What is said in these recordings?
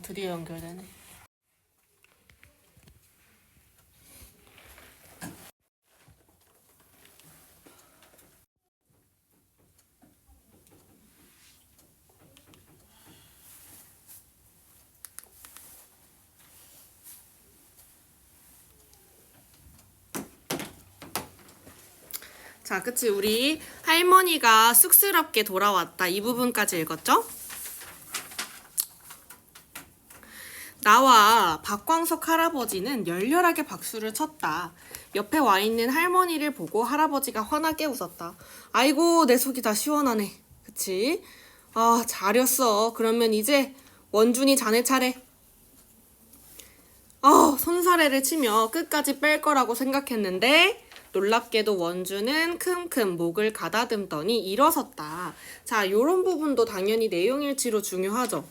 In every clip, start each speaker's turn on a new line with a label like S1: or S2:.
S1: 드디어 연결되네. 자, 그치. 우리 할머니가 쑥스럽게 돌아왔다. 이 부분까지 읽었죠? 나와 박광석 할아버지는 열렬하게 박수를 쳤다. 옆에 와 있는 할머니를 보고 할아버지가 환하게 웃었다. 아이고, 내 속이 다 시원하네. 그치? 잘했어. 그러면 이제 원준이 자네 차례. 손사래를 치며 끝까지 뺄 거라고 생각했는데 놀랍게도 원주는 큼큼 목을 가다듬더니 일어섰다. 자, 요런 부분도 당연히 내용일치로 중요하죠.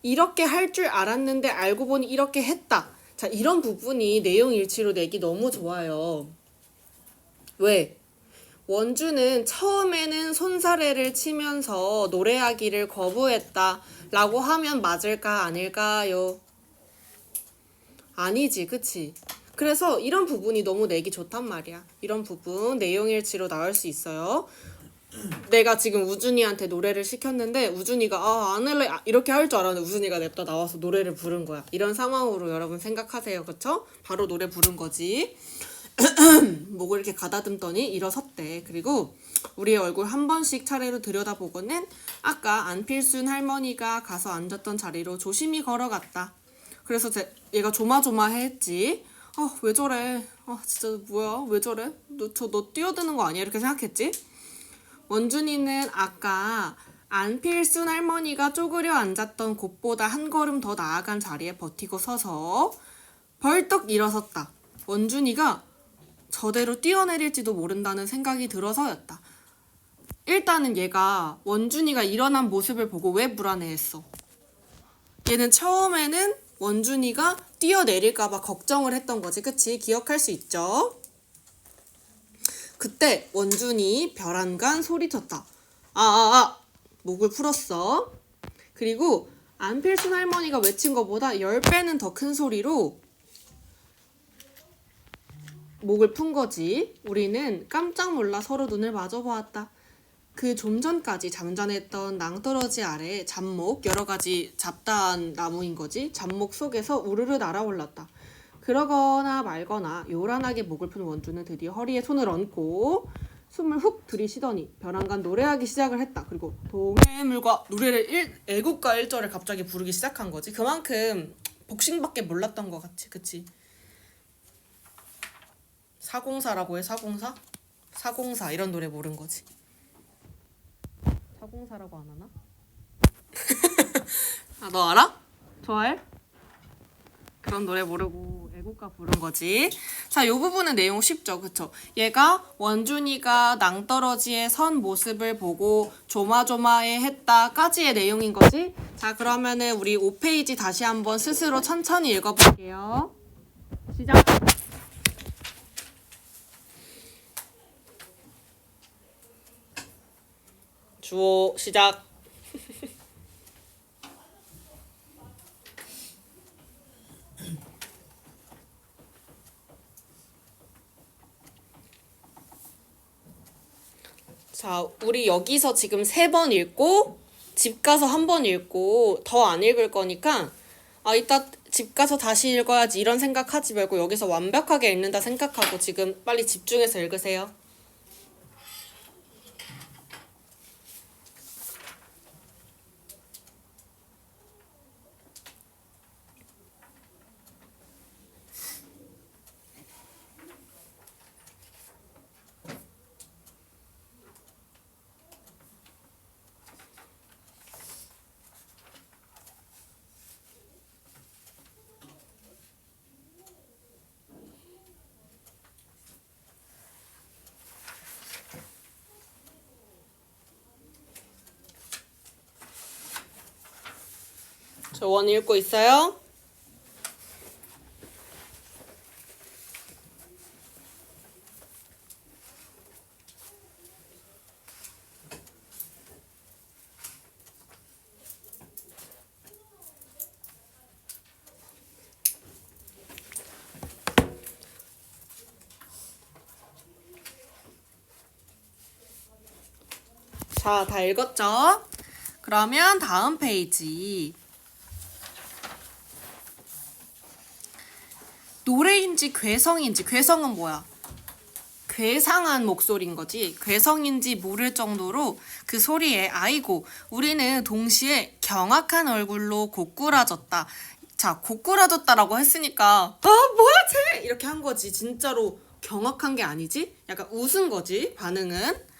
S1: 이렇게 할 줄 알았는데 알고 보니 이렇게 했다. 자, 이런 부분이 내용일치로 내기 너무 좋아요. 왜? 원주는 처음에는 손사래를 치면서 노래하기를 거부했다 라고 하면 맞을까 아닐까요? 아니지, 그치? 그래서 이런 부분이 너무 내기 좋단 말이야. 이런 부분 내용일치로 나올 수 있어요. 내가 지금 우준이한테 노래를 시켰는데 우준이가 안 할래 이렇게 할 줄 알았는데 우준이가 냅다 나와서 노래를 부른 거야. 이런 상황으로 여러분 생각하세요. 그쵸? 바로 노래 부른 거지. 목을 이렇게 가다듬더니 일어섰대. 그리고 우리의 얼굴 한 번씩 차례로 들여다보고는 아까 안필순 할머니가 가서 앉았던 자리로 조심히 걸어갔다. 그래서 얘가 조마조마했지. 왜 저래? 진짜 뭐야? 왜 저래? 너 뛰어드는 거 아니야? 이렇게 생각했지? 원준이는 아까 안필순 할머니가 쪼그려 앉았던 곳보다 한 걸음 더 나아간 자리에 버티고 서서 벌떡 일어섰다. 원준이가 저대로 뛰어내릴지도 모른다는 생각이 들어서였다. 일단은 얘가 원준이가 일어난 모습을 보고 왜 불안해했어? 얘는 처음에는 원준이가 뛰어내릴까봐 걱정을 했던 거지. 그치? 기억할 수 있죠? 그때 원준이 벼란간 소리쳤다. 목을 풀었어. 그리고 안필순 할머니가 외친 것보다 10배는 더 큰 소리로 목을 푼 거지. 우리는 깜짝 놀라 서로 눈을 마주 보았다. 그 좀 전까지 잠잠했던 낭떠러지 아래 잡목, 여러 가지 잡다한 나무인 거지. 잡목 속에서 우르르 날아올랐다. 그러거나 말거나 요란하게 목을 푼 원주는 드디어 허리에 손을 얹고 숨을 훅 들이쉬더니 벼랑간 노래하기 시작을 했다. 그리고 동해물과 노래를 애국가 1절을 갑자기 부르기 시작한 거지. 그만큼 복싱밖에 몰랐던 것 같지. 그치? 404라고 해. 404? 404 이런 노래 모른 거지. 404라고 안 하나? 너 알아? 좋아해? 그런 노래 모르고 애국가 부른 거지. 자, 요 부분은 내용 쉽죠. 그쵸? 얘가 원준이가 낭떠러지에 선 모습을 보고 조마조마해 했다까지의 내용인 거지. 자, 그러면은 우리 5페이지 다시 한번 스스로 천천히 읽어볼게요. 시작! 주호 시작! 자, 우리 여기서 지금 3번 읽고 집 가서 한 번 읽고 더 안 읽을 거니까 이따 집 가서 다시 읽어야지 이런 생각하지 말고 여기서 완벽하게 읽는다 생각하고 지금 빨리 집중해서 읽으세요. 저 원 읽고 있어요? 자, 다 읽었죠? 그러면 다음 페이지. 노래인지 괴성인지, 괴성은 뭐야? 괴상한 목소리인 거지. 괴성인지 모를 정도로 그 소리에 아이고 우리는 동시에 경악한 얼굴로 고꾸라졌다. 자, 고꾸라졌다라고 했으니까 뭐야 쟤 이렇게 한 거지. 진짜로 경악한 게 아니지? 약간 웃은 거지. 반응은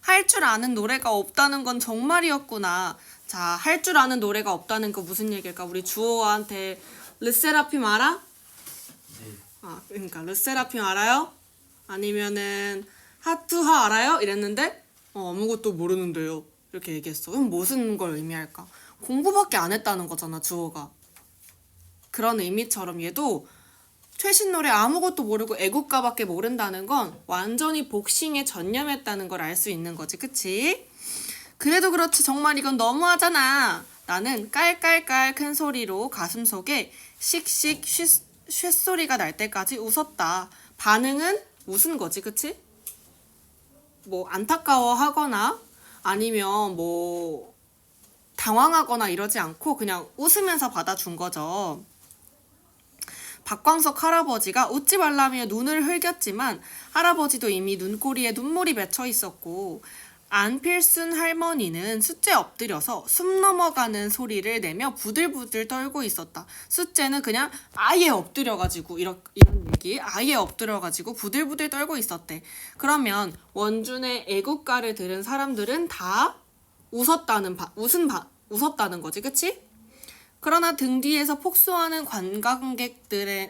S1: 할 줄 아는 노래가 없다는 건 정말이었구나. 자, 할 줄 아는 노래가 없다는 거 무슨 얘기일까? 우리 주호한테 르세라핌 알아? 그러니까 르세라핌 알아요? 아니면은 하투하 알아요? 이랬는데 아무것도 모르는데요. 이렇게 얘기했어. 그럼 무슨 걸 의미할까? 공부밖에 안 했다는 거잖아, 주호가. 그런 의미처럼 얘도 최신 노래 아무것도 모르고 애국가밖에 모른다는 건 완전히 복싱에 전념했다는 걸 알 수 있는 거지, 그치? 그래도 그렇지 정말 이건 너무하잖아. 나는 깔깔깔 큰 소리로 가슴 속에 씩씩 쇳소리가 날 때까지 웃었다. 반응은 웃은 거지, 그치? 뭐 안타까워하거나 아니면 뭐 당황하거나 이러지 않고 그냥 웃으면서 받아준 거죠. 박광석 할아버지가 웃지 말라며 눈을 흘겼지만 할아버지도 이미 눈꼬리에 눈물이 맺혀 있었고 안필순 할머니는 숫제 엎드려서 숨 넘어가는 소리를 내며 부들부들 떨고 있었다. 숫제는 그냥 아예 엎드려가지고 이런 얘기 아예 엎드려가지고 부들부들 떨고 있었대. 그러면 원준의 애국가를 들은 사람들은 다 웃었다는 거지, 그치? 그러나 등 뒤에서 폭소하는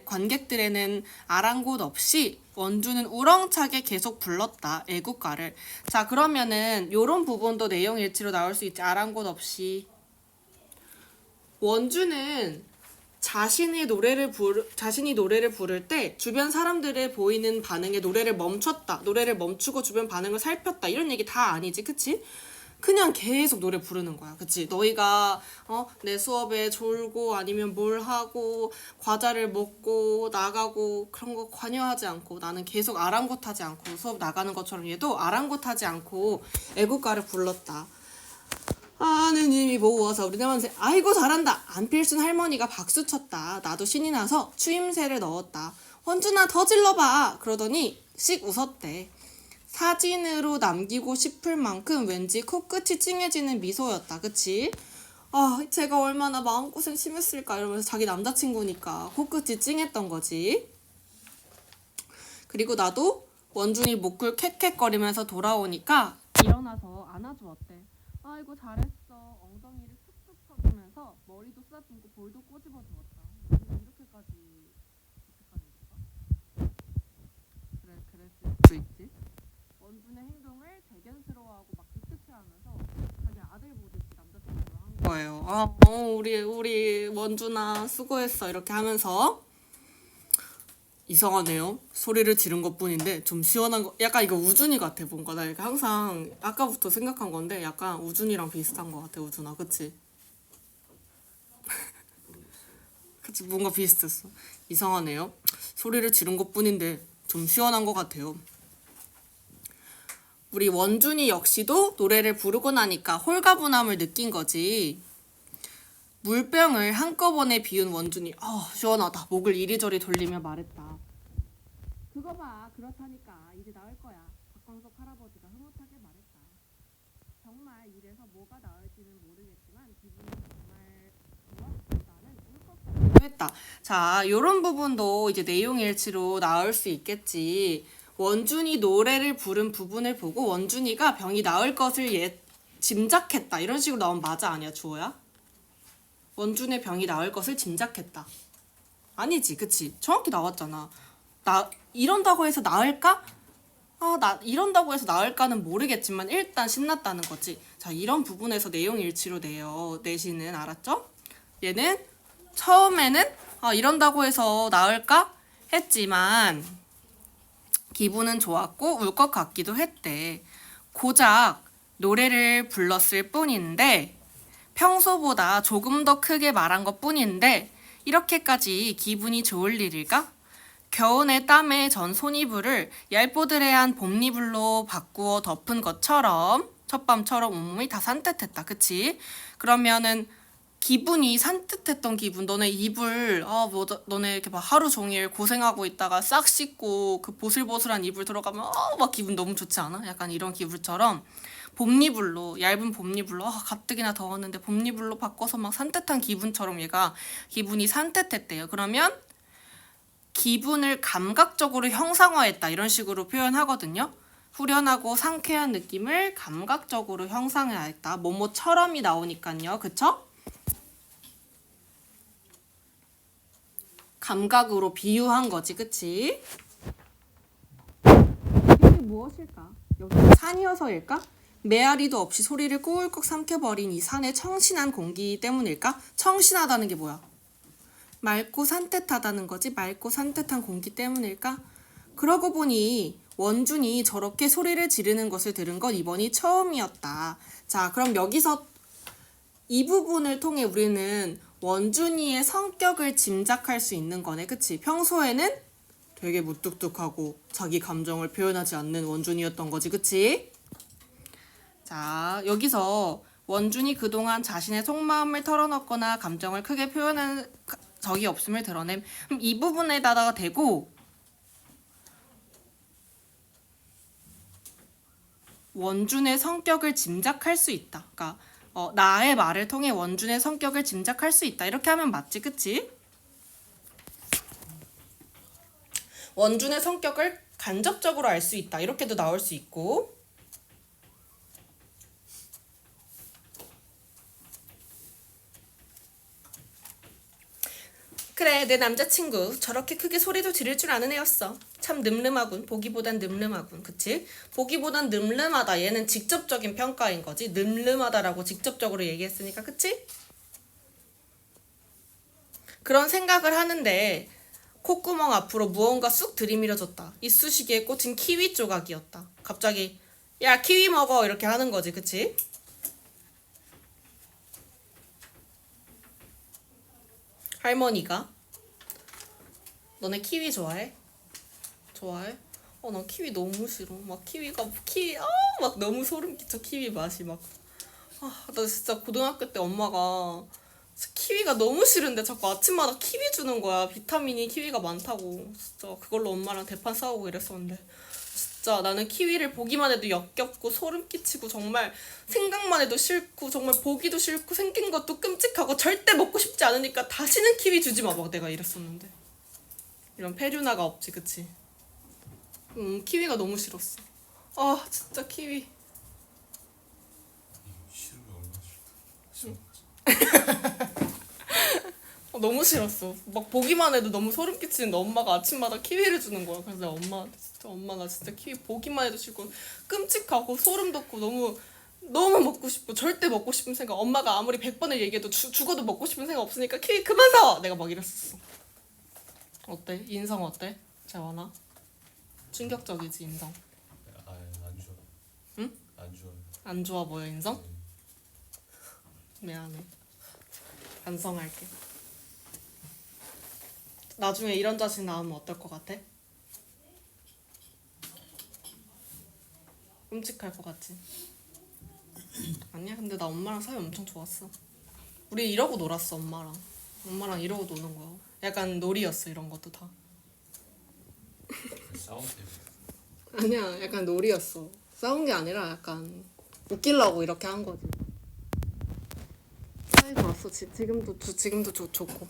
S1: 관객들에는 아랑곳 없이 원주는 우렁차게 계속 불렀다. 애국가를. 자, 그러면은 요런 부분도 내용 일치로 나올 수 있지. 아랑곳 없이. 원주는 자신이 노래를 부를 때 주변 사람들의 보이는 반응에 노래를 멈췄다. 노래를 멈추고 주변 반응을 살폈다. 이런 얘기 다 아니지, 그치? 그냥 계속 노래 부르는 거야. 그치? 너희가 내 수업에 졸고 아니면 뭘 하고 과자를 먹고 나가고 그런 거 관여하지 않고 나는 계속 아랑곳하지 않고 수업 나가는 것처럼 얘도 아랑곳하지 않고 애국가를 불렀다. 하느님이 보고 와서 우리 남한테 아이고 잘한다. 안필순 할머니가 박수 쳤다. 나도 신이 나서 추임새를 넣었다. 원준아 더 질러봐. 그러더니 씩 웃었대. 사진으로 남기고 싶을 만큼 왠지 코끝이 찡해지는 미소였다. 그치? 제가 얼마나 마음고생 심했을까 이러면서 자기 남자친구니까 코끝이 찡했던 거지. 그리고 나도 원준이 목을 캑캑거리면서 돌아오니까 일어나서 안아주었대. 아이고 잘했어. 엉덩이를 툭툭 쳐주면서 머리도 쓰다듬고 볼도 꼬집어 주었다. 이렇게까지 어떡하는 걸까? 그래, 그랬을 수도 있지. 원준의 행동을 대견스러워하고 막 기특해하면서 자기 아들 보듯이 남자친구를 한 거예요. 우리 원준아 수고했어 이렇게 하면서. 이상하네요. 소리를 지른 것뿐인데 좀 시원한 거. 약간 이거 우준이 같아 뭔가. 나 이렇게 항상 아까부터 생각한 건데 약간 우준이랑 비슷한 거 같아. 우준아, 그치? 그치, 뭔가 비슷했어. 이상하네요. 소리를 지른 것뿐인데 좀 시원한 것 같아요. 우리 원준이 역시도 노래를 부르고 나니까 홀가분함을 느낀 거지. 물병을 한꺼번에 비운 원준이 시원하다. 목을 이리저리 돌리며 말했다. 그거 봐. 그렇다니까. 이제 나을 거야. 박광석 할아버지가 흐뭇하게 말했다. 정말 이래서 뭐가 나을지는 모르겠지만 기분이 정말 좋았다는 울컥하기도 했다. 자, 요런 부분도 이제 내용 일치로 나올 수 있겠지. 원준이 노래를 부른 부분을 보고 원준이가 병이 나을 것을 짐작했다. 이런 식으로 나오면 맞아 아니야, 주호야? 원준의 병이 나을 것을 짐작했다. 아니지, 그치? 정확히 나왔잖아. 이런다고 해서 나을까? 이런다고 해서 나을까는 모르겠지만 일단 신났다는 거지. 자, 이런 부분에서 내용 일치로 내시는 알았죠? 얘는 처음에는 이런다고 해서 나을까? 했지만 기분은 좋았고 울 것 같기도 했대. 고작 노래를 불렀을 뿐인데 평소보다 조금 더 크게 말한 것 뿐인데 이렇게까지 기분이 좋을 일일까? 겨우내 땀에 전 손이불을 얄보드레한 봄이불로 바꾸어 덮은 것처럼 첫밤처럼 온몸이 다 산뜻했다. 그치? 그러면은 기분이 산뜻했던 기분. 너네 이불 너네 이렇게 막 하루 종일 고생하고 있다가 싹 씻고 그 보슬보슬한 이불 들어가면 막 기분 너무 좋지 않아? 약간 이런 기분처럼 봄이불로, 얇은 봄이불로, 가뜩이나 더웠는데 봄이불로 바꿔서 막 산뜻한 기분처럼 얘가 기분이 산뜻했대요. 그러면 기분을 감각적으로 형상화했다, 이런 식으로 표현하거든요. 후련하고 상쾌한 느낌을 감각적으로 형상화했다. 뭐뭐처럼이 나오니까요. 그쵸? 감각으로 비유한 거지. 그치? 이게 무엇일까? 여기 산이어서일까? 메아리도 없이 소리를 꿀꺽 삼켜버린 이 산의 청신한 공기 때문일까? 청신하다는 게 뭐야? 맑고 산뜻하다는 거지. 맑고 산뜻한 공기 때문일까? 그러고 보니 원준이 저렇게 소리를 지르는 것을 들은 건 이번이 처음이었다. 자, 그럼 여기서 이 부분을 통해 우리는 원준이의 성격을 짐작할 수 있는 거네. 그치? 평소에는 되게 무뚝뚝하고 자기 감정을 표현하지 않는 원준이였던 거지. 그치? 자, 여기서 원준이 그동안 자신의 속마음을 털어놓거나 감정을 크게 표현한 적이 없음을 드러냄. 그럼 이 부분에다가 대고 원준의 성격을 짐작할 수 있다. 그러니까 나의 말을 통해 원준의 성격을 짐작할 수 있다. 이렇게 하면 맞지, 그치? 원준의 성격을 간접적으로 알 수 있다. 이렇게도 나올 수 있고. 그래, 내 남자친구 저렇게 크게 소리도 지를 줄 아는 애였어. 참 늠름하군. 보기보단 늠름하군. 그치? 보기보단 늠름하다. 얘는 직접적인 평가인 거지. 늠름하다라고 직접적으로 얘기했으니까. 그치? 그런 생각을 하는데 콧구멍 앞으로 무언가 쑥 들이밀어졌다. 이쑤시개에 꽂힌 키위 조각이었다. 갑자기 야, 키위 먹어, 이렇게 하는 거지. 그치? 할머니가 너네 키위 좋아해? 좋아해? 난 키위 너무 싫어. 막 막 너무 소름 끼쳐. 키위 맛이 막. 나 진짜 고등학교 때 엄마가 키위가 너무 싫은데 자꾸 아침마다 키위 주는 거야. 비타민이 키위가 많다고. 진짜 그걸로 엄마랑 대판 싸우고 이랬었는데, 진짜 나는 키위를 보기만 해도 역겹고 소름 끼치고 정말 생각만 해도 싫고 정말 보기도 싫고 생긴 것도 끔찍하고 절대 먹고 싶지 않으니까 다시는 키위 주지 마, 막 내가 이랬었는데. 이런 페류나가 없지. 그치? 키위가 너무 싫었어. 진짜 키위.
S2: 싫으면 얼마나 싫다.
S1: 너무 싫었어. 막 보기만 해도 너무 소름 끼치는데 엄마가 아침마다 키위를 주는 거야. 그래서 내가 엄마 나 진짜 키위 보기만 해도 싫고 끔찍하고 소름 돋고 너무 먹고 싶고 절대 먹고 싶은 생각. 엄마가 아무리 100번을 얘기해도 죽어도 먹고 싶은 생각 없으니까 키위 그만 사! 내가 막 이랬었어. 어때? 인성 어때? 재원아? 충격적이지, 인성.
S2: 안 좋아.
S1: 응?
S2: 안 좋아.
S1: 안 좋아 보여, 인성? 미안해. 반성할게. 나중에 이런 자식 나오면 어떨 것 같아? 끔찍할 것 같지? 아니야, 근데 나 엄마랑 사이 엄청 좋았어. 우리 이러고 놀았어, 엄마랑 이러고 노는 거야. 약간 놀이였어, 이런 것도 다.
S2: 싸움 때문에.
S1: 아니야, 약간 놀이였어. 싸운 게 아니라 약간 웃기려고 이렇게 한 거지. 사이 좋았어. 지금도 좋고.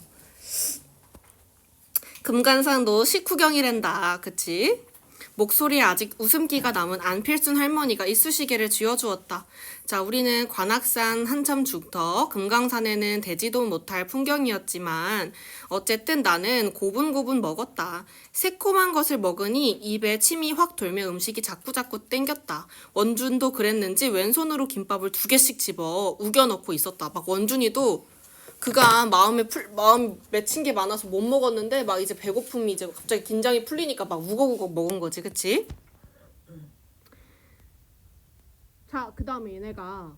S1: 금관산도 식후경이란다. 그치? 목소리에 아직 웃음기가 남은 안필순 할머니가 이쑤시개를 쥐어주었다. 자, 우리는 관악산 한참 죽더, 금강산에는 되지도 못할 풍경이었지만 어쨌든 나는 고분고분 먹었다. 새콤한 것을 먹으니 입에 침이 확 돌며 음식이 자꾸자꾸 땡겼다. 원준도 그랬는지 왼손으로 김밥을 2개씩 집어 우겨 넣고 있었다. 막 원준이도 그가 마음 맺힌 게 많아서 못 먹었는데 막 이제 배고픔이 이제 갑자기 긴장이 풀리니까 막 우걱우걱 먹은 거지. 그치? 자, 그 다음에 얘네가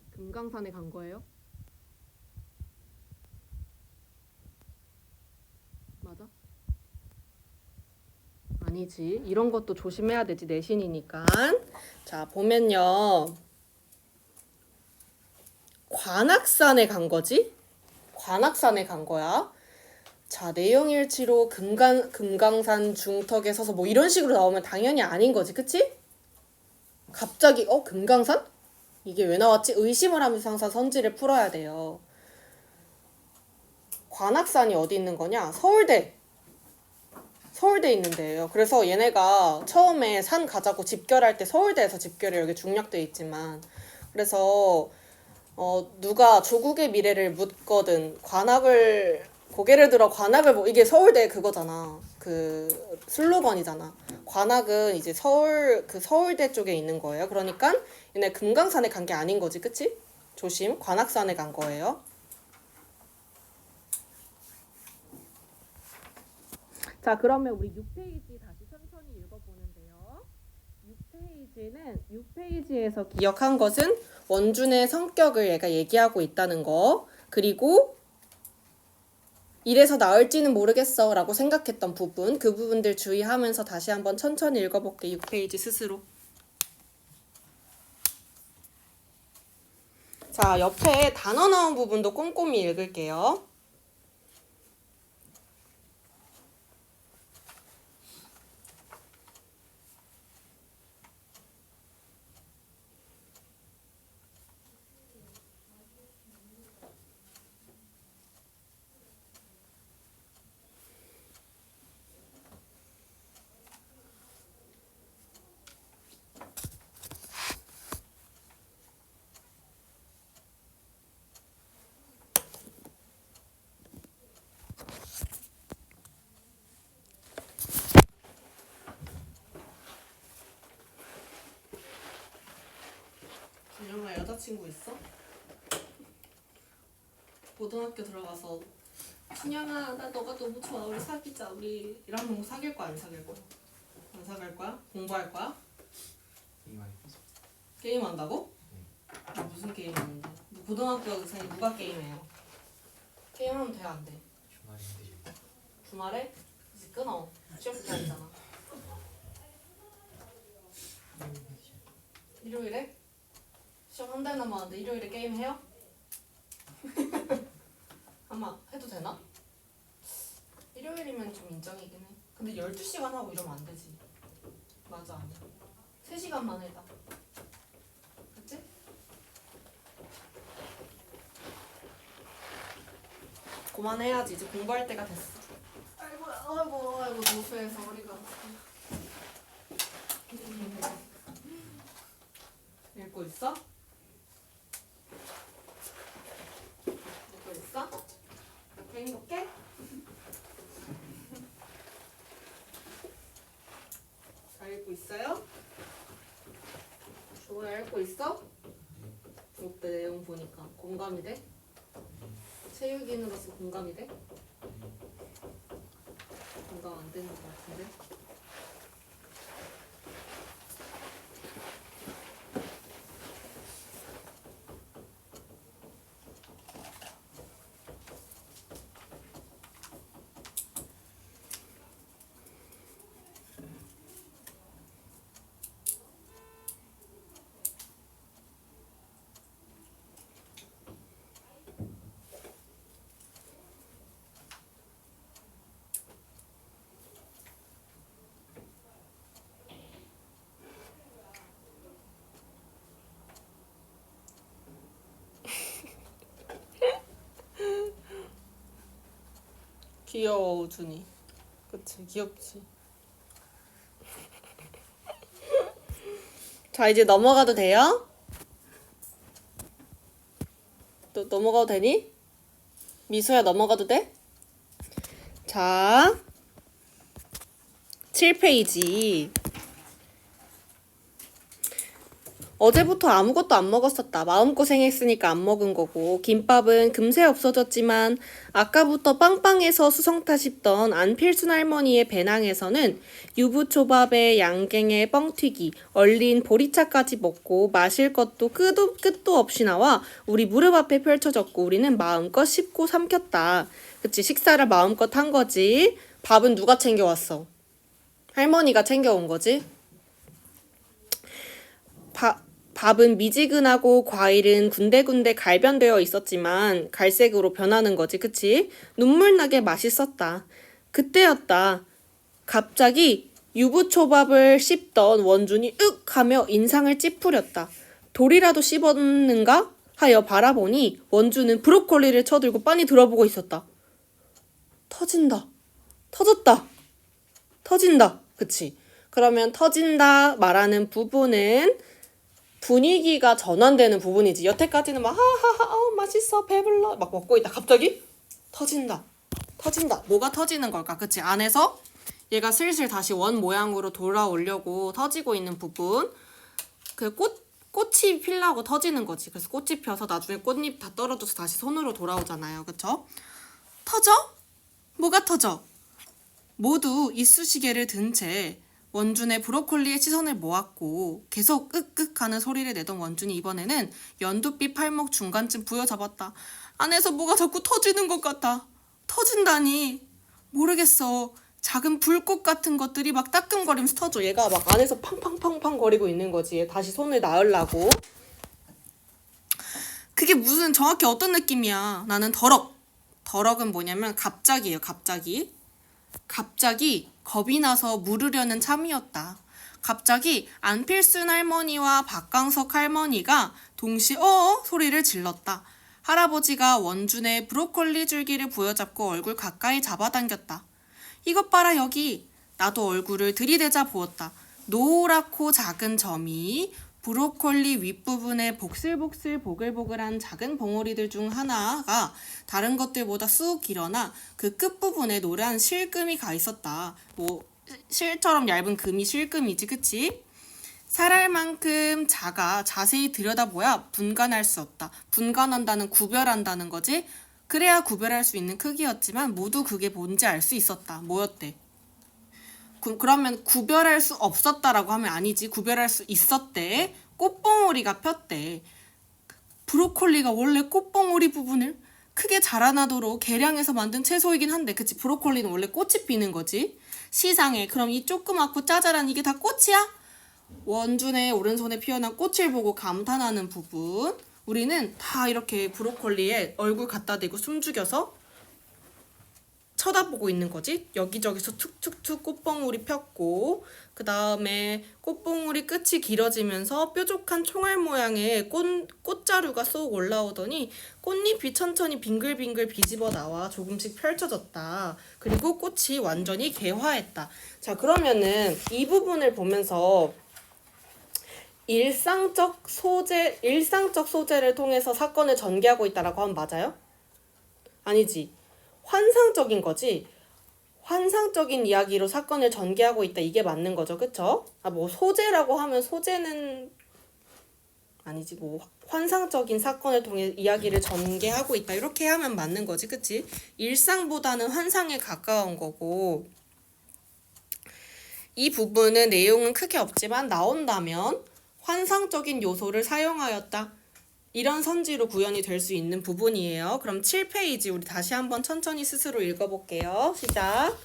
S1: 금강산에 간 거예요? 맞아? 아니지. 이런 것도 조심해야 되지. 내신이니까. 자, 보면요. 관악산에 간 거지? 관악산에 간 거야. 자, 내용일치로 금강산 중턱에 서서 뭐 이런 식으로 나오면 당연히 아닌 거지. 그치? 갑자기 금강산? 이게 왜 나왔지? 의심을 하면서 항상 선지를 풀어야 돼요. 관악산이 어디 있는 거냐? 서울대에 있는 데예요. 그래서 얘네가 처음에 산 가자고 집결할 때 서울대에서 집결이 여기 중략돼 있지만, 그래서 누가 조국의 미래를 묻거든 고개를 들어 관악을 이게 서울대 그거잖아. 그 슬로건이잖아. 관악은 이제 서울대 쪽에 있는 거예요. 그러니까 얘네 금강산에 간 게 아닌 거지, 그치? 조심, 관악산에 간 거예요. 자, 그러면 우리 6페이지 다시 천천히 읽어보는데요. 6페이지에서 기억한 것은 원준의 성격을 얘가 얘기하고 있다는 거, 그리고 이래서 나을지는 모르겠어 라고 생각했던 부분, 그 부분들 주의하면서 다시 한번 천천히 읽어볼게. 6페이지 스스로. 자, 옆에 단어 나온 부분도 꼼꼼히 읽을게요. 준영아, 여자친구 있어? 고등학교 들어가서 준영아, 나 너가 너무 좋아, 우리 사귀자, 우리 이러면 뭐 사귈 거야, 안 사귈 거야? 안 사귈 거야? 공부할 거야? 게임 한다고? 무슨 게임 하는데? 고등학교생 누가 게임해요? 게임하면 돼, 안 돼? 주말에? 이제 끊어. 시험 기간이잖아. 일요일에? 시험 한 달 남았는데 일요일에 게임 해요? 아마 해도 되나? 일요일이면 좀 인정이긴 해. 근데 12시간 하고 이러면 안 되지. 맞아, 아니야. 3시간만 해다. 그치? 그만해야지. 이제 공부할 때가 됐어. 아이고 노쇠해서 허리가 읽고 있어? 읽고 있어? 행복해? 잘 읽고 있어요? 좋아요. 읽고 있어? 어때? 내용 보니까 공감이 돼? 체육인으로서 공감이 돼? 공감 안 되는 것 같은데? 귀여워, 우준이. 그치, 귀엽지. 자, 이제 넘어가도 돼요? 또 넘어가도 되니? 미소야, 넘어가도 돼? 자, 7페이지. 어제부터 아무것도 안 먹었었다. 마음고생했으니까 안 먹은 거고, 김밥은 금세 없어졌지만 아까부터 빵빵해서 수성타 싶던 안필순 할머니의 배낭에서는 유부초밥에 양갱에 뻥튀기, 얼린 보리차까지 먹고 마실 것도 끝도 없이 나와 우리 무릎 앞에 펼쳐졌고 우리는 마음껏 씹고 삼켰다. 그치, 식사를 마음껏 한 거지. 밥은 누가 챙겨왔어? 할머니가 챙겨온 거지. 밥은 미지근하고 과일은 군데군데 갈변되어 있었지만 갈색으로 변하는 거지, 그치? 눈물나게 맛있었다. 그때였다. 갑자기 유부초밥을 씹던 원준이 윽 하며 인상을 찌푸렸다. 돌이라도 씹었는가 하여 바라보니 원준은 브로콜리를 쳐들고 빤히 들어보고 있었다. 터진다. 터졌다. 터진다. 그치? 그러면 터진다 말하는 부분은 분위기가 전환되는 부분이지. 여태까지는 막 하하하 맛있어 배불러 막 먹고 있다. 갑자기 터진다. 터진다. 뭐가 터지는 걸까? 그치? 안에서 얘가 슬슬 다시 원 모양으로 돌아오려고 터지고 있는 부분. 그 꽃이 피려고 터지는 거지. 그래서 꽃이 펴서 나중에 꽃잎 다 떨어져서 다시 손으로 돌아오잖아요. 그쵸? 터져? 뭐가 터져? 모두 이쑤시개를 든 채 원준의 브로콜리에 시선을 모았고 계속 윽윽 하는 소리를 내던 원준이 이번에는 연두빛 팔목 중간쯤 부여잡았다. 안에서 뭐가 자꾸 터지는 것 같아. 터진다니. 모르겠어. 작은 불꽃 같은 것들이 막 따끔거리면서 터져. 얘가 막 안에서 팡팡팡팡 거리고 있는 거지. 얘 다시 손을 놔으려고. 그게 무슨 정확히 어떤 느낌이야. 나는 더럭. 더럭은 뭐냐면 갑자기예요. 갑자기. 갑자기 겁이 나서 물으려는 참이었다. 갑자기 안필순 할머니와 박강석 할머니가 동시에 소리를 질렀다. 할아버지가 원준의 브로콜리 줄기를 부여잡고 얼굴 가까이 잡아당겼다. 이것 봐라 여기. 나도 얼굴을 들이대자 보았다. 노랗고 작은 점이 브로콜리 윗부분에 복슬복슬 보글보글한 작은 봉오리들 중 하나가 다른 것들보다 쑥 일어나 그 끝부분에 노란 실금이 가 있었다. 뭐 실처럼 얇은 금이 실금이지, 그치? 살알만큼 작아 자세히 들여다보야 분간할 수 없다. 분간한다는 구별한다는 거지. 그래야 구별할 수 있는 크기였지만 모두 그게 뭔지 알 수 있었다. 뭐였대? 그러면 구별할 수 없었다라고 하면 아니지. 구별할 수 있었대. 꽃봉오리가 폈대. 브로콜리가 원래 꽃봉오리 부분을 크게 자라나도록 개량해서 만든 채소이긴 한데, 그치? 브로콜리는 원래 꽃이 피는 거지. 시상에. 그럼 이 조그맣고 짜잘한 이게 다 꽃이야? 원준의 오른손에 피어난 꽃을 보고 감탄하는 부분. 우리는 다 이렇게 브로콜리에 얼굴 갖다 대고 숨죽여서 쳐다보고 있는 거지. 여기저기서 툭툭툭 꽃봉오리 폈고, 그 다음에 꽃봉오리 끝이 길어지면서 뾰족한 총알 모양의 꽃자루가 쏙 올라오더니 꽃잎이 천천히 빙글빙글 비집어 나와 조금씩 펼쳐졌다. 그리고 꽃이 완전히 개화했다. 자, 그러면은 이 부분을 보면서 일상적 소재를 통해서 사건을 전개하고 있다라고 하면 맞아요? 아니지. 환상적인 거지. 환상적인 이야기로 사건을 전개하고 있다. 이게 맞는 거죠. 그쵸? 뭐 소재라고 하면 소재는 아니지. 뭐 환상적인 사건을 통해 이야기를 전개하고 있다. 이렇게 하면 맞는 거지. 그치? 일상보다는 환상에 가까운 거고, 이 부분은 내용은 크게 없지만 나온다면 환상적인 요소를 사용하였다. 이런 선지로 구현이 될 수 있는 부분이에요. 그럼 7페이지 우리 다시 한번 천천히 스스로 읽어볼게요. 시작.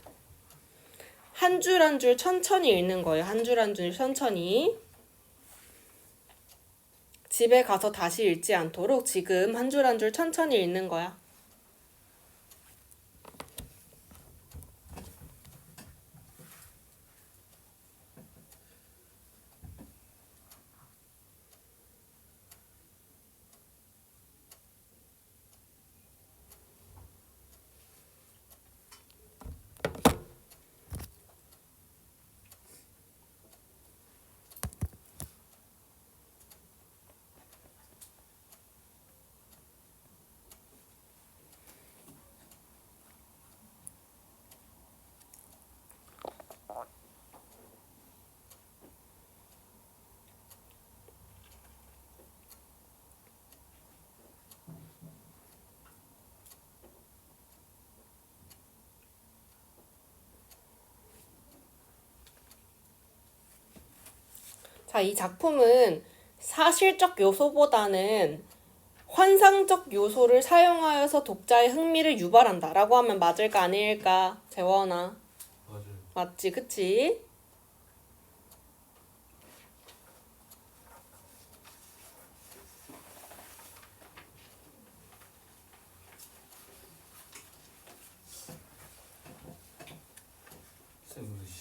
S1: 한 줄 한 줄 천천히 읽는 거예요. 한 줄 한 줄 천천히. 집에 가서 다시 읽지 않도록 지금 한 줄 한 줄 천천히 읽는 거야. 자, 이 작품은 사실적 요소보다는 환상적 요소를 사용하여서 독자의 흥미를 유발한다 라고 하면 맞을까 아닐까? 재원아.
S2: 맞아요.
S1: 맞지, 그치?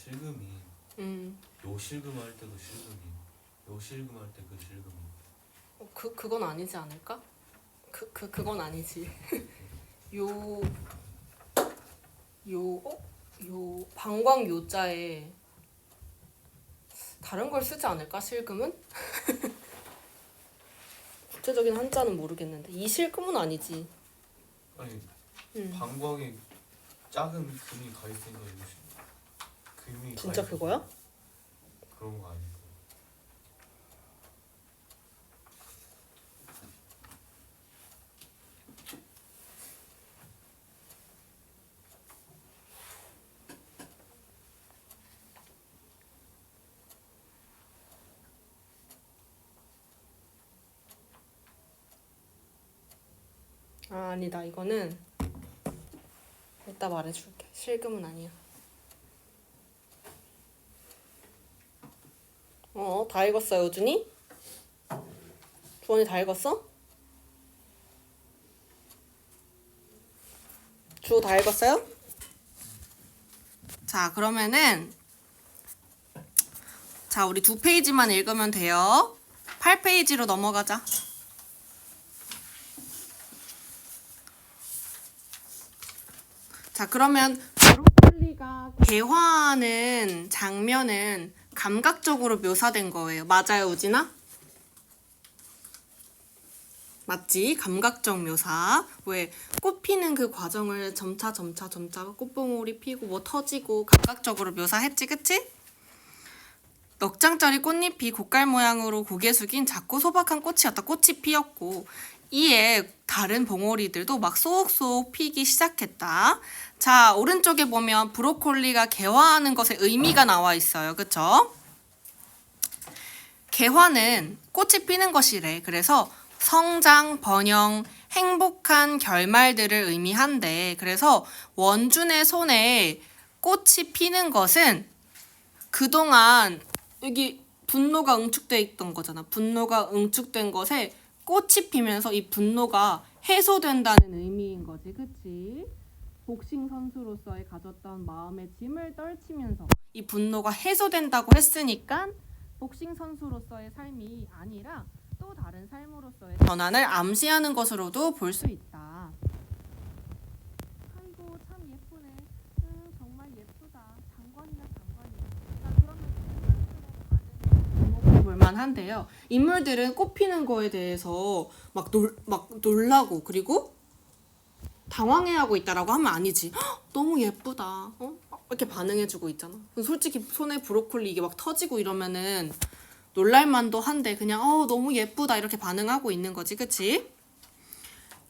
S2: 실금이 요 실금 할 때도 실금이 요 실금 할 때 그 실금이
S1: 그건 아니지 않을까? 그건 아니지. 요 방광 요자에 다른 걸 쓰지 않을까? 실금은? 구체적인 한자는 모르겠는데 이 실금은 아니지.
S2: 아니 방광에 작은 금이 가 있으니까 이거 금이
S1: 진짜
S2: 가 있어서
S1: 그거야?
S2: 그런 거 아닐까?
S1: 아니다. 이거는 이따 말해줄게. 실금은 아니야. 다 읽었어요, 우준이? 주원이 다 읽었어? 주호 다 읽었어요? 자, 그러면은 자, 우리 2페이지만 읽으면 돼요. 8페이지로 넘어가자. 자, 그러면 브로콜리가 개화하는 장면은 감각적으로 묘사된 거예요. 맞아요, 우진아? 맞지? 감각적 묘사. 왜 꽃 피는 그 과정을 점차 꽃봉오리 피고 뭐 터지고 감각적으로 묘사했지, 그치? 넉 장짜리 꽃잎이 고깔 모양으로 고개 숙인 작고 소박한 꽃이었다. 꽃이 피었고 이에 다른 봉오리들도 막 쏙쏙 피기 시작했다. 자, 오른쪽에 보면 브로콜리가 개화하는 것의 의미가 나와 있어요. 그쵸? 개화는 꽃이 피는 것이래. 그래서 성장, 번영, 행복한 결말들을 의미한대. 그래서 원준의 손에 꽃이 피는 것은 그동안 여기 분노가 응축돼 있던 거잖아. 분노가 응축된 것에 꽃이 피면서 이 분노가 해소된다는 의미인 거지. 그치? 복싱 선수로서의 가졌던 마음의 짐을 떨치면서 이 분노가 해소된다고 했으니까 복싱 선수로서의 삶이 아니라 또 다른 삶으로서의 전환을 암시하는 것으로도 볼 수 있다. 아이고 참 예쁘네. 정말 예쁘다. 장관이다 장관이다. 자, 그러면 볼만한데요. 인물들은 꽃 피는 거에 대해서 막 놀라고 그리고 당황해하고 있다라고 하면 아니지. 헉, 너무 예쁘다. 이렇게 반응해주고 있잖아. 솔직히 손에 브로콜리 이게 막 터지고 이러면은 놀랄만도 한데 그냥 너무 예쁘다 이렇게 반응하고 있는 거지, 그치?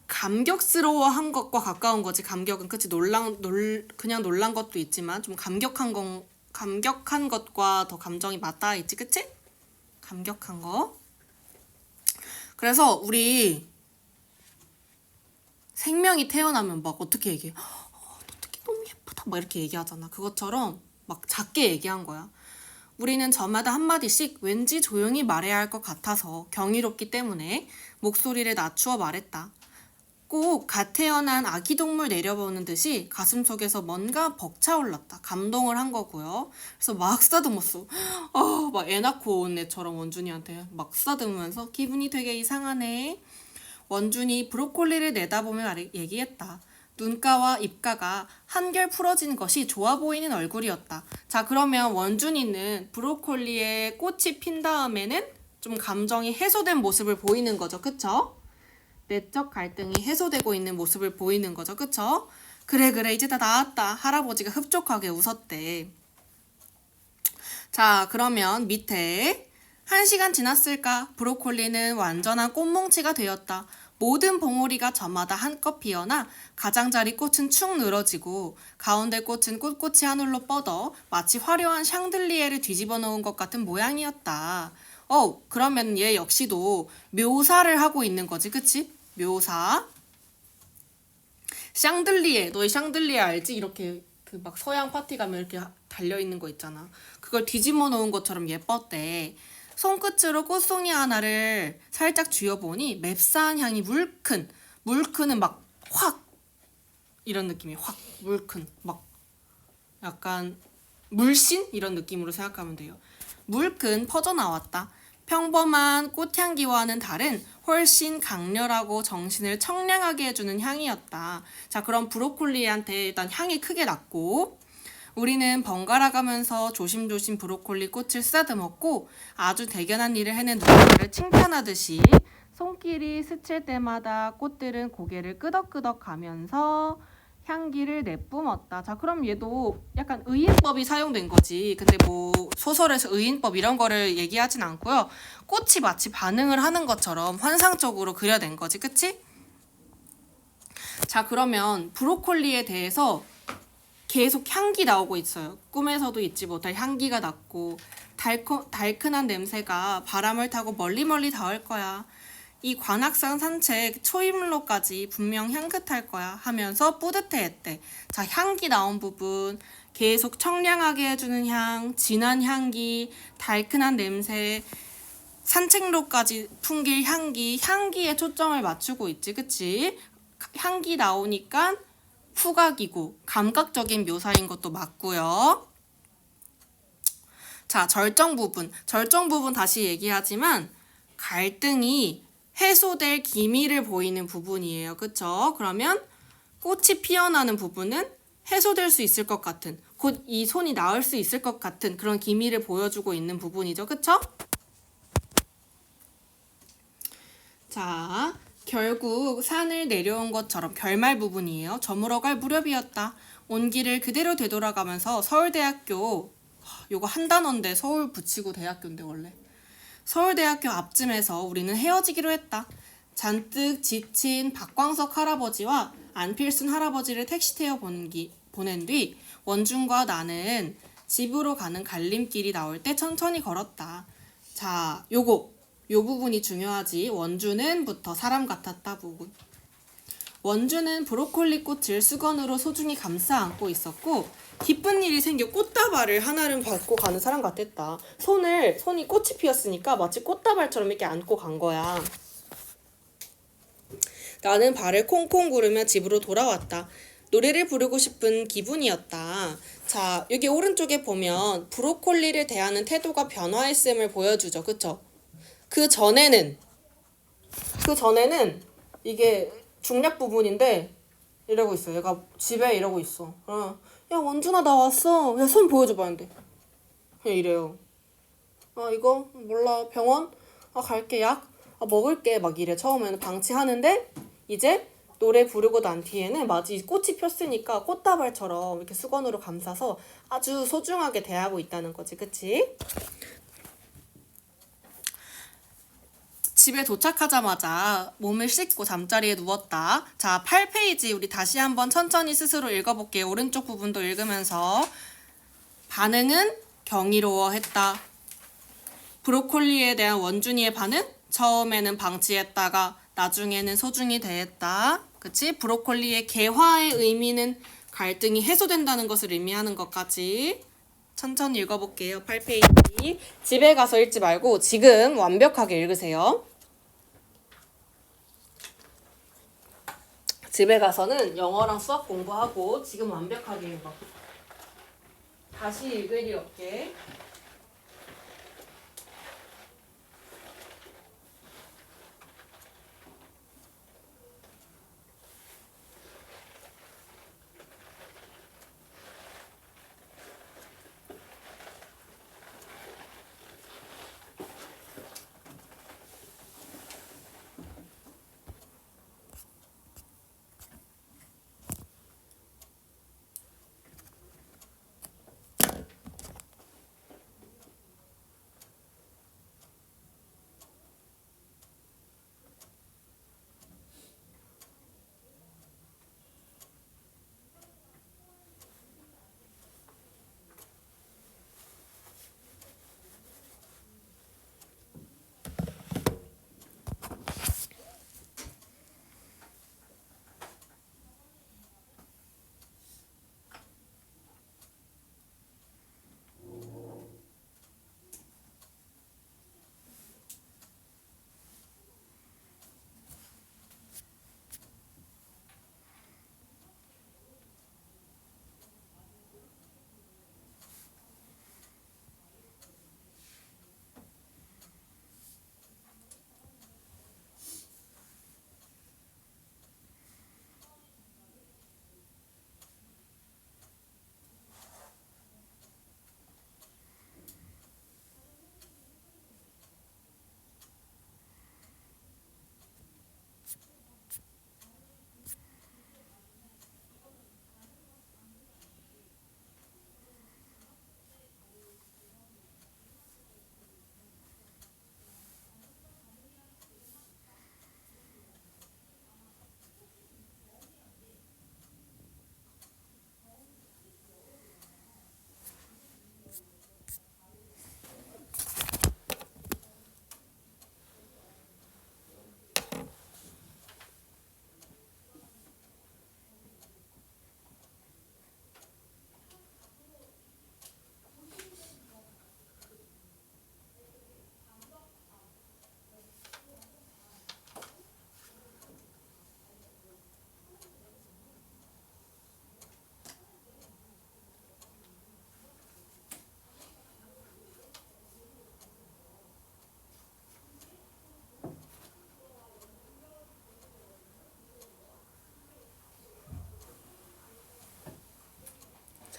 S1: 감격스러워한 것과 가까운 거지. 감격은 그치 그냥 놀란 것도 있지만 좀 감격한 것과 더 감정이 맞닿아 있지, 그치? 감격한 거. 그래서 우리 생명이 태어나면 막 어떻게 얘기해? 어떻게 너무 예쁘다 막 이렇게 얘기하잖아. 그것처럼 막 작게 얘기한 거야. 우리는 저마다 한마디씩 왠지 조용히 말해야 할 것 같아서 경이롭기 때문에 목소리를 낮추어 말했다. 꼭 갓 태어난 아기 동물 내려보는 듯이 가슴속에서 뭔가 벅차올랐다. 감동을 한 거고요. 그래서 막 쓰다듬었어. 막 애 낳고 온 애처럼 원준이한테 막 쓰다듬으면서 기분이 되게 이상하네. 원준이 브로콜리를 내다보며 얘기했다. 눈가와 입가가 한결 풀어진 것이 좋아 보이는 얼굴이었다. 자, 그러면 원준이는 브로콜리에 꽃이 핀 다음에는 좀 감정이 해소된 모습을 보이는 거죠. 그쵸? 내적 갈등이 해소되고 있는 모습을 보이는 거죠. 그쵸? 그래 이제 다 나았다. 할아버지가 흡족하게 웃었대. 자, 그러면 밑에 1시간 지났을까? 브로콜리는 완전한 꽃뭉치가 되었다. 모든 봉오리가 저마다 한껏 피어나 가장자리 꽃은 축 늘어지고 가운데 꽃은 꿋꿋이 하늘로 뻗어 마치 화려한 샹들리에를 뒤집어 놓은 것 같은 모양이었다. 그러면 얘 역시도 묘사를 하고 있는 거지, 그치? 묘사. 샹들리에, 너희 샹들리에 알지? 이렇게 그 막 서양 파티 가면 이렇게 달려있는 거 있잖아. 그걸 뒤집어 놓은 것처럼 예뻤대. 손끝으로 꽃송이 하나를 살짝 쥐어보니 맵싸한 향이 물큰은 막 확 이런 느낌이 확 물큰 막 약간 물씬 이런 느낌으로 생각하면 돼요. 물끈 퍼져나왔다. 평범한 꽃향기와는 다른 훨씬 강렬하고 정신을 청량하게 해주는 향이었다. 자, 그럼 브로콜리한테 일단 향이 크게 났고, 우리는 번갈아 가면서 조심조심 브로콜리 꽃을 쓰다듬었고, 아주 대견한 일을 해낸 누군가를 칭찬하듯이 손길이 스칠 때마다 꽃들은 고개를 끄덕끄덕 가면서 향기를 내뿜었다. 자, 그럼 얘도 약간 의인법이 사용된 거지. 근데 뭐 소설에서 의인법 이런 거를 얘기하진 않고요. 꽃이 마치 반응을 하는 것처럼 환상적으로 그려낸 거지. 그치? 자, 그러면 브로콜리에 대해서 계속 향기 나오고 있어요. 꿈에서도 잊지 못할 향기가 났고 달큰한 냄새가 바람을 타고 멀리 닿을 거야. 이 관악산 산책 초입로까지 분명 향긋할 거야 하면서 뿌듯해했대. 자, 향기 나온 부분 계속 청량하게 해주는 향, 진한 향기, 달큰한 냄새, 산책로까지 풍길 향기, 향기에 초점을 맞추고 있지, 그치? 향기 나오니까 후각이고 감각적인 묘사인 것도 맞고요. 자, 절정 부분 다시 얘기하지만 갈등이 해소될 기미를 보이는 부분이에요. 그쵸? 그러면 꽃이 피어나는 부분은 해소될 수 있을 것 같은, 곧 이 손이 나을 수 있을 것 같은 그런 기미를 보여주고 있는 부분이죠. 그쵸? 자, 결국 산을 내려온 것처럼 결말 부분이에요. 저물어갈 무렵이었다. 온 길을 그대로 되돌아가면서 서울대학교, 요거 한 단어인데 서울 붙이고 대학교인데 원래. 서울대학교 앞쯤에서 우리는 헤어지기로 했다. 잔뜩 지친 박광석 할아버지와 안필순 할아버지를 택시 태워 보낸 뒤 원준과 나는 집으로 가는 갈림길이 나올 때 천천히 걸었다. 자, 요 부분이 중요하지. 원준은부터 사람 같았다 부분. 원준은 브로콜리 꽃을 수건으로 소중히 감싸 안고 있었고 기쁜 일이 생겨 꽃다발을 하나를 받고 가는 사람 같았다. 손이 꽃이 피었으니까 마치 꽃다발처럼 이렇게 안고 간 거야. 나는 발을 콩콩 구르며 집으로 돌아왔다. 노래를 부르고 싶은 기분이었다. 자, 여기 오른쪽에 보면 브로콜리를 대하는 태도가 변화했음을 보여주죠. 그쵸? 그 전에는 이게 중략 부분인데 이러고 있어. 얘가 집에 이러고 있어. 야, 원준아, 나 왔어. 야, 손 보여줘봐. 근데 이래요. 이거 몰라. 병원? 갈게. 약? 먹을게. 막 이래. 처음에는 방치하는데 이제 노래 부르고 난 뒤에는 마치 꽃이 폈으니까 꽃다발처럼 이렇게 수건으로 감싸서 아주 소중하게 대하고 있다는 거지. 그치? 집에 도착하자마자 몸을 씻고 잠자리에 누웠다. 자, 8페이지 우리 다시 한번 천천히 스스로 읽어볼게요. 오른쪽 부분도 읽으면서 반응은 경이로워했다. 브로콜리에 대한 원준이의 반응? 처음에는 방치했다가 나중에는 소중히 대했다. 그치? 브로콜리의 개화의 의미는 갈등이 해소된다는 것을 의미하는 것까지 천천히 읽어볼게요. 8페이지. 집에 가서 읽지 말고 지금 완벽하게 읽으세요. 집에 가서는 영어랑 수학 공부하고 지금 완벽하게 읽어. 다시 읽을 일 없게.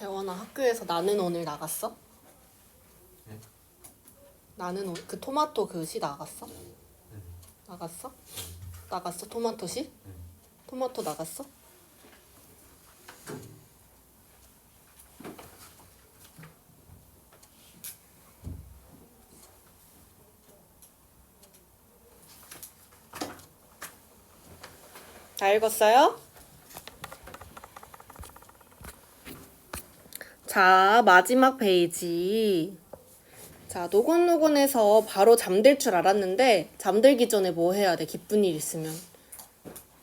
S1: 재원아, 학교에서 나는 오늘 나갔어?
S2: 네?
S1: 나는 그 토마토 그 시 나갔어?
S2: 네.
S1: 나갔어? 나갔어? 토마토 시?
S2: 네.
S1: 토마토 나갔어? 다 읽었어요? 자, 마지막 페이지. 자, 노곤노곤해서 바로 잠들 줄 알았는데 잠들기 전에 뭐 해야 돼? 기쁜 일 있으면.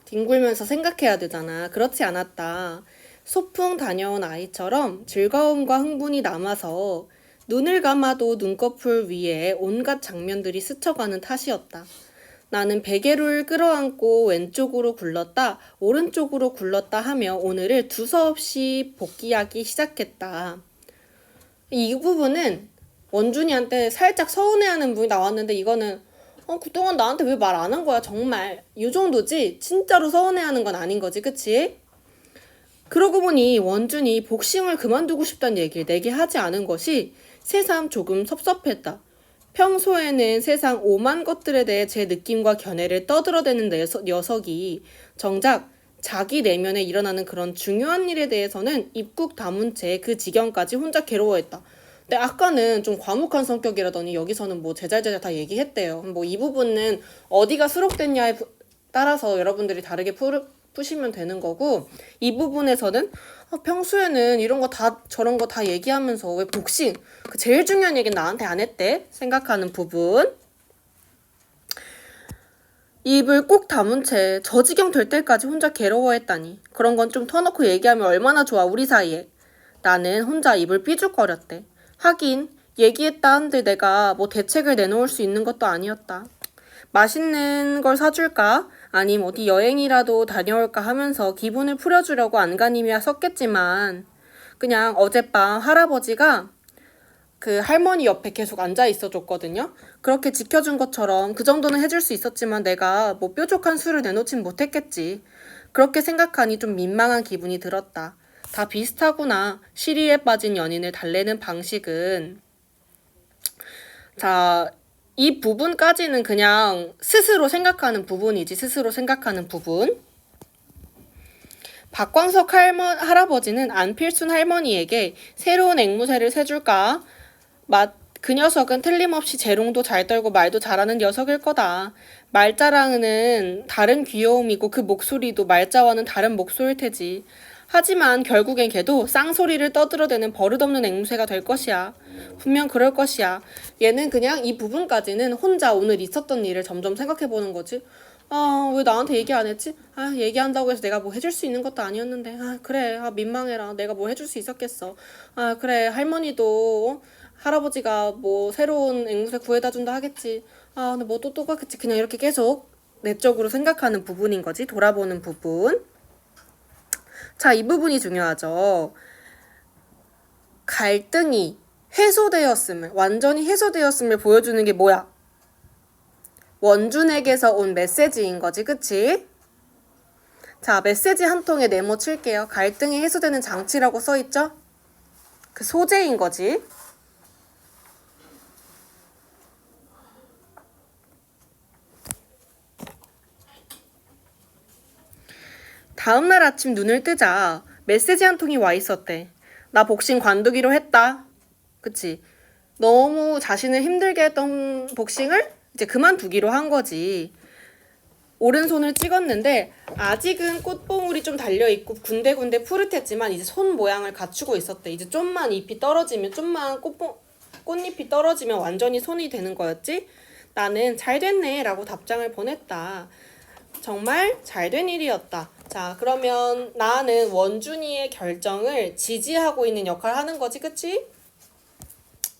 S1: 뒹굴면서 생각해야 되잖아. 그렇지 않았다. 소풍 다녀온 아이처럼 즐거움과 흥분이 남아서 눈을 감아도 눈꺼풀 위에 온갖 장면들이 스쳐가는 탓이었다. 나는 베개를 끌어안고 왼쪽으로 굴렀다, 오른쪽으로 굴렀다 하며 오늘을 두서없이 복귀하기 시작했다. 이 부분은 원준이한테 살짝 서운해하는 부분이 나왔는데 이거는 그동안 나한테 왜 말 안 한 거야 정말 이 정도지 진짜로 서운해하는 건 아닌 거지 그치? 그러고 보니 원준이 복싱을 그만두고 싶다는 얘기를 내게 하지 않은 것이 새삼 조금 섭섭했다. 평소에는 세상 오만 것들에 대해 제 느낌과 견해를 떠들어대는 녀석이 정작 자기 내면에 일어나는 그런 중요한 일에 대해서는 입국 다문 채 그 지경까지 혼자 괴로워했다. 근데 아까는 좀 과묵한 성격이라더니 여기서는 뭐 제잘제잘 다 얘기했대요. 뭐 이 부분은 어디가 수록됐냐에 따라서 여러분들이 다르게 푸시면 되는 거고 이 부분에서는 평소에는 이런 거 다 저런 거 다 얘기하면서 왜 복싱 그 제일 중요한 얘기는 나한테 안 했대 생각하는 부분. 입을 꼭 다문 채 저 지경 될 때까지 혼자 괴로워했다니. 그런 건 좀 터놓고 얘기하면 얼마나 좋아 우리 사이에. 나는 혼자 입을 삐죽거렸대. 하긴 얘기했다 한들 내가 뭐 대책을 내놓을 수 있는 것도 아니었다. 맛있는 걸 사줄까? 아님 어디 여행이라도 다녀올까 하면서 기분을 풀어주려고 안간힘이야 썼겠지만 그냥 어젯밤 할아버지가 그 할머니 옆에 계속 앉아 있어 줬거든요. 그렇게 지켜준 것처럼 그 정도는 해줄 수 있었지만 내가 뭐 뾰족한 수를 내놓진 못했겠지. 그렇게 생각하니 좀 민망한 기분이 들었다. 다 비슷하구나. 시리에 빠진 연인을 달래는 방식은. 자, 이 부분까지는 그냥 스스로 생각하는 부분이지. 스스로 생각하는 부분. 박광석 할아버지는 안필순 할머니에게 새로운 앵무새를 새줄까? 그 녀석은 틀림없이 재롱도 잘 떨고 말도 잘하는 녀석일 거다. 말자랑은 다른 귀여움이고 그 목소리도 말자와는 다른 목소리일 테지. 하지만 결국엔 걔도 쌍소리를 떠들어대는 버릇없는 앵무새가 될 것이야. 분명 그럴 것이야. 얘는 그냥 이 부분까지는 혼자 오늘 있었던 일을 점점 생각해보는 거지. 왜 나한테 얘기 안 했지? 얘기한다고 해서 내가 뭐 해줄 수 있는 것도 아니었는데. 그래. 민망해라. 내가 뭐 해줄 수 있었겠어. 그래. 할머니도 할아버지가 뭐 새로운 앵무새 구해다 준다 하겠지. 근데 뭐 또 똑같겠지. 그냥 이렇게 계속 내적으로 생각하는 부분인 거지. 돌아보는 부분. 자, 이 부분이 중요하죠. 갈등이 완전히 해소되었음을 보여주는 게 뭐야? 원준에게서 온 메시지인 거지, 그치? 자, 메시지 한 통에 네모 칠게요. 갈등이 해소되는 장치라고 써있죠? 그 소재인 거지. 다음날 아침 눈을 뜨자 메시지 한 통이 와 있었대. 나 복싱 관두기로 했다. 그치? 너무 자신을 힘들게 했던 복싱을 이제 그만두기로 한 거지. 오른손을 찍었는데 아직은 꽃봉울이 좀 달려있고 군데군데 푸릇했지만 이제 손 모양을 갖추고 있었대. 이제 좀만 잎이 떨어지면 좀만 꽃잎이 떨어지면 완전히 손이 되는 거였지. 나는 잘 됐네 라고 답장을 보냈다. 정말 잘된 일이었다. 자, 그러면 나는 원준이의 결정을 지지하고 있는 역할을 하는 거지, 그치?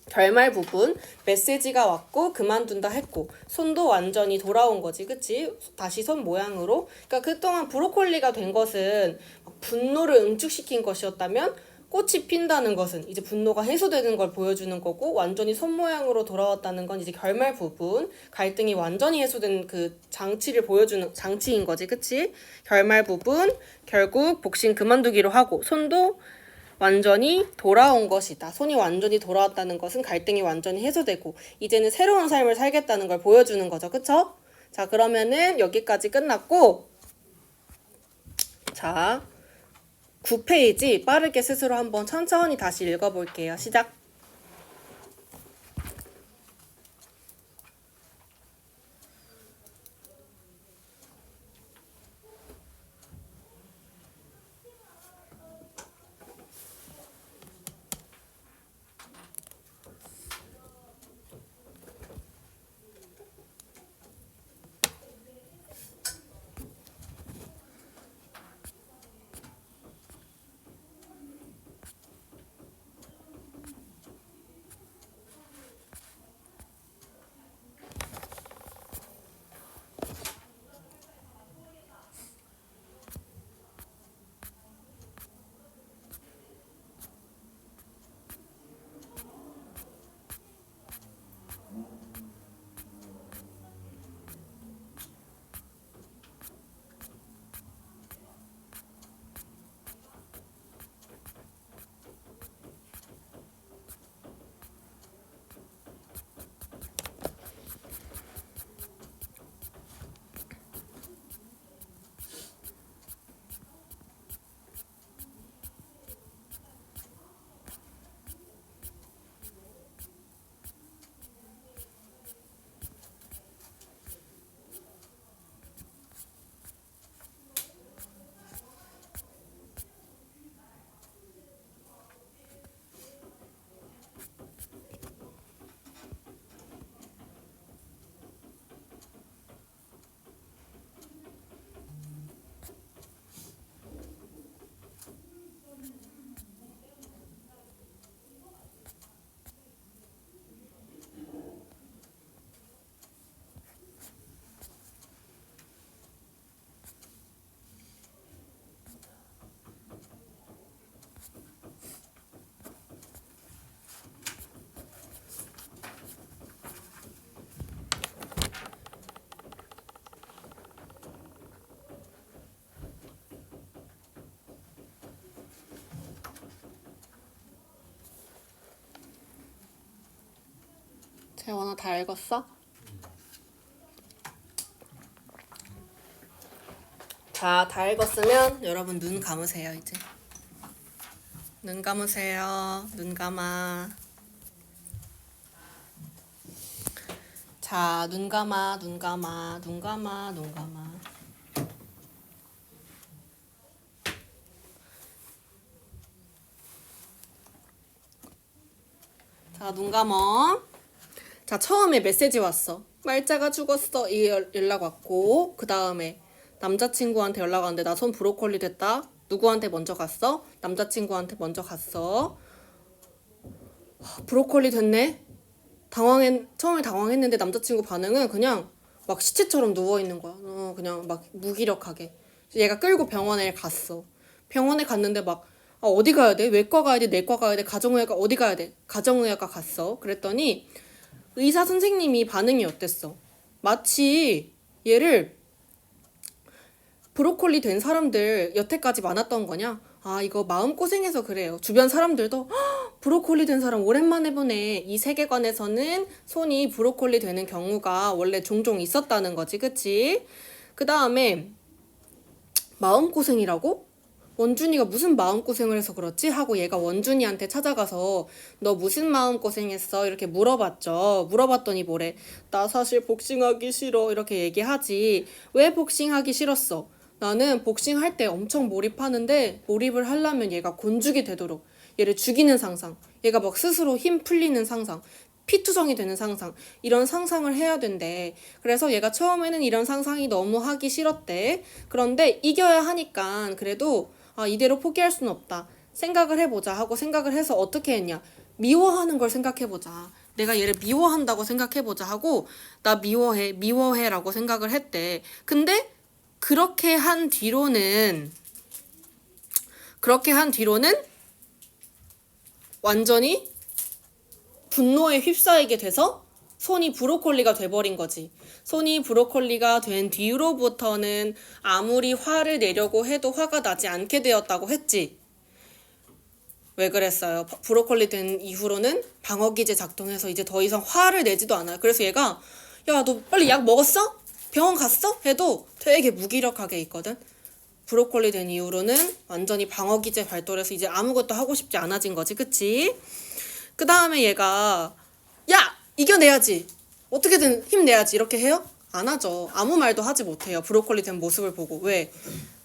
S1: 결말 부분, 메시지가 왔고 그만둔다 했고 손도 완전히 돌아온 거지, 그치? 다시 손 모양으로. 그러니까 그동안 브로콜리가 된 것은 분노를 응축시킨 것이었다면 꽃이 핀다는 것은 이제 분노가 해소되는 걸 보여주는 거고 완전히 손 모양으로 돌아왔다는 건 이제 결말 부분, 갈등이 완전히 해소된 그 장치를 보여주는 장치인 거지, 그치? 결말 부분, 결국 복싱 그만두기로 하고 손도 완전히 돌아온 것이다. 손이 완전히 돌아왔다는 것은 갈등이 완전히 해소되고 이제는 새로운 삶을 살겠다는 걸 보여주는 거죠. 그쵸? 자, 그러면은 여기까지 끝났고 자, 9페이지 빠르게 스스로 한번 천천히 다시 읽어볼게요. 시작! 재원아 다 읽었어? 자, 다 읽었으면 여러분 눈 감으세요 이제. 눈 감으세요. 눈 감아. 자, 눈 감아, 눈 감아, 눈 감아, 눈 감아. 자, 눈 감어. 자, 처음에 메시지 왔어. 말자가 죽었어. 이 연락 왔고, 그 다음에 남자친구한테 연락 왔는데 나 손 브로콜리 됐다. 누구한테 먼저 갔어? 남자친구한테 먼저 갔어. 브로콜리 됐네. 처음에 당황했는데 남자친구 반응은 그냥 막 시체처럼 누워있는 거야. 그냥 막 무기력하게. 얘가 끌고 병원에 갔어. 병원에 갔는데 막 어디 가야 돼? 외과 가야 돼? 내과 가야 돼? 가정의학과 어디 가야 돼? 가정의학과 갔어. 그랬더니 의사 선생님이 반응이 어땠어? 마치 얘를 브로콜리 된 사람들 여태까지 많았던 거냐? 아, 이거 마음고생해서 그래요. 주변 사람들도 브로콜리 된 사람 오랜만에 보네. 이 세계관에서는 손이 브로콜리 되는 경우가 원래 종종 있었다는 거지. 그치? 그 다음에 마음고생이라고? 원준이가 무슨 마음고생을 해서 그렇지? 하고 얘가 원준이한테 찾아가서 너 무슨 마음고생했어? 이렇게 물어봤죠. 물어봤더니 뭐래? 나 사실 복싱하기 싫어. 이렇게 얘기하지. 왜 복싱하기 싫었어? 나는 복싱할 때 엄청 몰입하는데 몰입을 하려면 얘가 곤죽이 되도록 얘를 죽이는 상상, 얘가 막 스스로 힘 풀리는 상상, 피투성이 되는 상상, 이런 상상을 해야 된대. 그래서 얘가 처음에는 이런 상상이 너무 하기 싫었대. 그런데 이겨야 하니까 그래도 이대로 포기할 수는 없다. 생각을 해보자 하고 생각을 해서 어떻게 했냐. 미워하는 걸 생각해보자. 내가 얘를 미워한다고 생각해보자 하고 나 미워해 라고 생각을 했대. 근데 그렇게 한 뒤로는 완전히 분노에 휩싸이게 돼서 손이 브로콜리가 돼버린 거지. 손이 브로콜리가 된 뒤로부터는 아무리 화를 내려고 해도 화가 나지 않게 되었다고 했지. 왜 그랬어요? 브로콜리 된 이후로는 방어기제 작동해서 이제 더 이상 화를 내지도 않아요. 그래서 얘가 야, 너 빨리 약 먹었어? 병원 갔어? 해도 되게 무기력하게 있거든. 브로콜리 된 이후로는 완전히 방어기제 발달해서 이제 아무것도 하고 싶지 않아진 거지. 그치? 그 다음에 얘가 야! 이겨내야지. 어떻게든 힘내야지. 이렇게 해요? 안 하죠. 아무 말도 하지 못해요. 브로콜리 된 모습을 보고. 왜?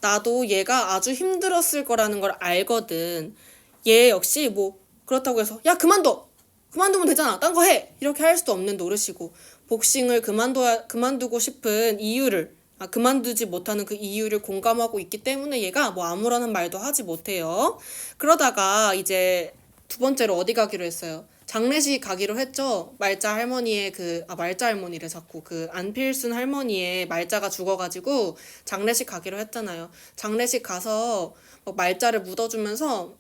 S1: 나도 얘가 아주 힘들었을 거라는 걸 알거든. 얘 역시 뭐 그렇다고 해서 야 그만둬! 그만두면 되잖아. 딴 거 해! 이렇게 할 수도 없는 노릇이고 복싱을 그만두고 싶은 이유를 그만두지 못하는 그 이유를 공감하고 있기 때문에 얘가 뭐 아무런 말도 하지 못해요. 그러다가 이제 두 번째로 어디 가기로 했어요? 장례식 가기로 했죠. 말자 할머니의 말자 할머니래 자꾸 안필순 할머니의 말자가 죽어가지고 장례식 가기로 했잖아요. 장례식 가서 막 말자를 묻어주면서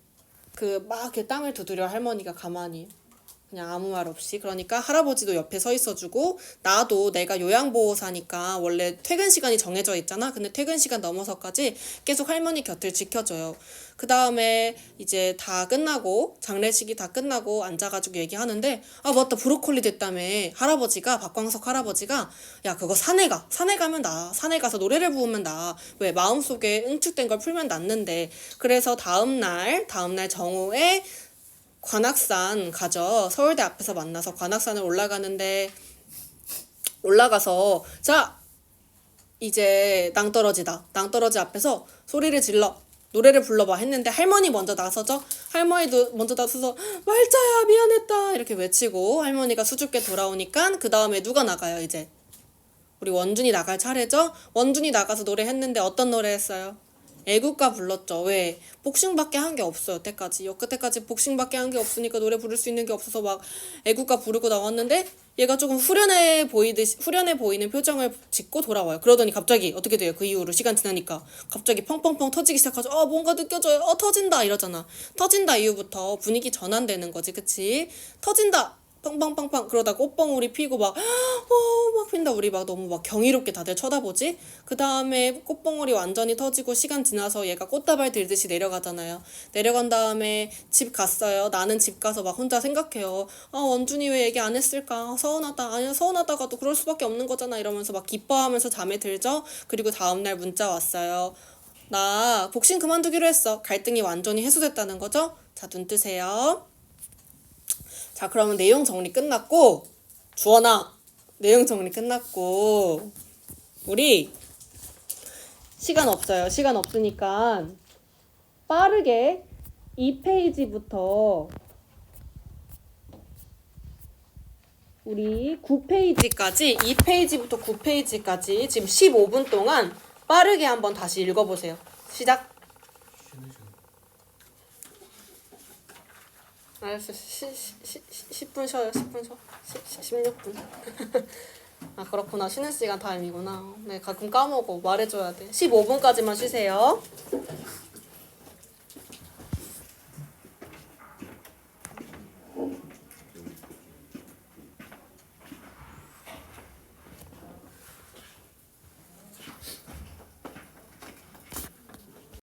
S1: 막 이렇게 땅을 두드려 할머니가 가만히 그냥 아무 말 없이. 그러니까 할아버지도 옆에 서 있어주고 나도 내가 요양보호사니까 원래 퇴근 시간이 정해져 있잖아. 근데 퇴근 시간 넘어서까지 계속 할머니 곁을 지켜줘요. 그 다음에 이제 다 끝나고 장례식이 다 끝나고 앉아가지고 얘기하는데 맞다 브로콜리 됐다며. 박광석 할아버지가 야 그거 산에 가면 나 산에 가서 노래를 부르면 나 왜 마음속에 응축된 걸 풀면 낫는데. 그래서 다음날 정오에 관악산 가죠. 서울대 앞에서 만나서 관악산을 올라가서 자 이제 낭떠러지 앞에서 소리를 질러 노래를 불러봐 했는데 할머니 먼저 나서죠. 할머니도 먼저 나서서 말자야 미안했다 이렇게 외치고 할머니가 수줍게 돌아오니까 그 다음에 누가 나가요? 이제 우리 원준이 나갈 차례죠. 원준이 나가서 노래했는데 어떤 노래 했어요? 애국가 불렀죠. 왜? 복싱밖에 한 게 없어요. 그때까지 복싱밖에 한 게 없으니까 노래 부를 수 있는 게 없어서 막 애국가 부르고 나왔는데 얘가 조금 후련해 보이는 표정을 짓고 돌아와요. 그러더니 갑자기 어떻게 돼요? 그 이후로 시간 지나니까 갑자기 펑펑펑 터지기 시작하죠. 뭔가 느껴져요. 터진다 이러잖아. 터진다 이후부터 분위기 전환되는 거지. 그치? 터진다. 팡팡팡팡 그러다가 꽃봉오리 피고 막 핀다. 우리 막 너무 막 경이롭게 다들 쳐다보지. 그 다음에 꽃봉오리 완전히 터지고 시간 지나서 얘가 꽃다발 들듯이 내려가잖아요. 내려간 다음에 집 갔어요. 나는 집 가서 막 혼자 생각해요. 원준이 왜 얘기 안 했을까? 서운하다. 아니야 서운하다가도 그럴 수밖에 없는 거잖아. 이러면서 막 기뻐하면서 잠에 들죠. 그리고 다음날 문자 왔어요. 나 복싱 그만두기로 했어. 갈등이 완전히 해소됐다는 거죠. 자, 눈 뜨세요. 자, 그러면 내용 정리 끝났고 주원아 내용 정리 끝났고 우리 시간 없어요. 시간 없으니까 빠르게 2페이지부터 우리 9페이지까지 2페이지부터 9페이지까지 지금 15분 동안 빠르게 한번 다시 읽어보세요. 시작.
S2: 쉬는 시간.
S1: 알았어. 10분 쉬어요. 10분 쉬어. 16분. 그렇구나. 쉬는 시간 타임이구나. 네, 가끔 까먹어. 말해줘야 돼. 15분까지만 쉬세요.